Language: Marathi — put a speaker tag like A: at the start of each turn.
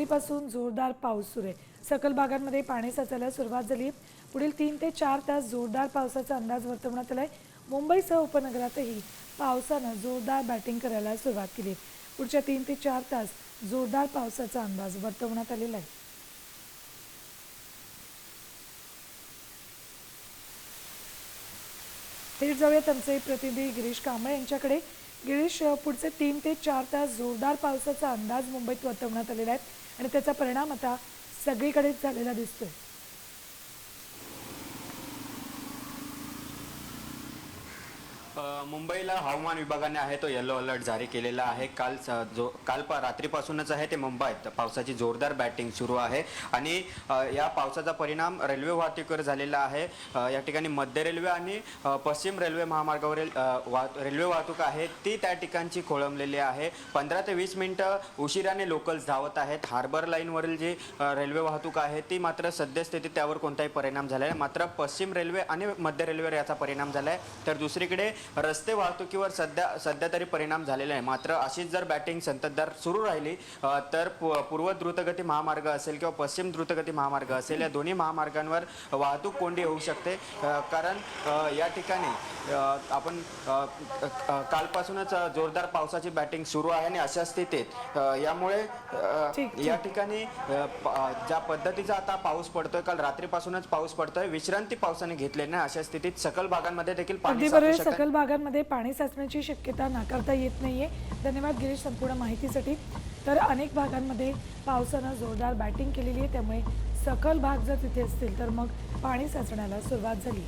A: रात्रीपासून जोरदार पाऊस सुरू आहे। सकल भागांमध्ये पाणी साचायला सुरुवात झाली। पुढील 3 ते 4 तास जोरदार पावसाचा अंदाज वर्तवण्यात आलाय। मुंबईसह उपनगरातही पावसानं जोरदार बॅटिंग करायला सुरुवात केली। पुढच्या 3 ते 4 तास जोरदार पावसाचा अंदाज वर्तवण्यात आलेला आहे। थेट जाऊयात आमचे प्रतिनिधी गिरीश कांबळे यांच्याकडे। गिरीश, पुढचे 3 ते 4 तास जोरदार पावसाचा अंदाज मुंबईत वर्तवण्यात आलेला आहे आणि त्याचा परिणाम आता सगळीकडेच झालेला दिसतोय।
B: मुंबईला हवामान विभागाने आहे तो येलो अलर्ट जारी केलेला आहे। काल रात्रीपासूनच आहे ते मुंबईत पावसाची जोरदार बॅटिंग सुरू आहे आणि या पावसाचा परिणाम रेल्वे वाहतुकीवर झालेला आहे। या ठिकाणी मध्य रेल्वे आणि पश्चिम रेल्वे महामार्गावरील रेल्वे वाहतूक आहे ती त्या ठिकाणची खोळंबलेली आहे। 15 ते 20 मिनिटं उशिराने लोकल्स धावत आहेत। हार्बर लाईनवरील जी रेल्वे वाहतूक आहे ती मात्र सद्यस्थितीत त्यावर कोणताही परिणाम झाला नाही। मात्र पश्चिम रेल्वे आणि मध्य रेल्वेवर याचा परिणाम झाला आहे। तर दुसरीकडे रस्ते वाहतुकीवर सध्या तरी परिणाम झालेला आहे। मात्र अशीच जर बॅटिंग संततधार सुरू राहिली तर पूर्व द्रुतगती महामार्ग असेल किंवा पश्चिम द्रुतगती महामार्ग असेल या दोन्ही महामार्गांवर वाहतूक कोंडी होऊ शकते। कारण या ठिकाणी आपण कालपासूनच जोरदार पावसाची बॅटिंग सुरू आहे आणि अशा स्थितीत यामुळे या ठिकाणी ज्या पद्धतीचा आता पाऊस पडतोय, काल रात्रीपासूनच पाऊस पडतोय, विश्रांती पावसाने घेतलेली नाही। अशा स्थितीत सकल भागांमध्ये देखील पाणी
A: सकल भागांमध्ये पाणी साचण्याची शक्यता नाकारता येत नाहीये। धन्यवाद गिरीश संपूर्ण माहितीसाठी। तर अनेक भागांमध्ये पावसानं जोरदार बॅटिंग केलेली आहे, त्यामुळे सकल भाग जर तिथे असतील तर मग पाणी साचण्याला सुरुवात झाली।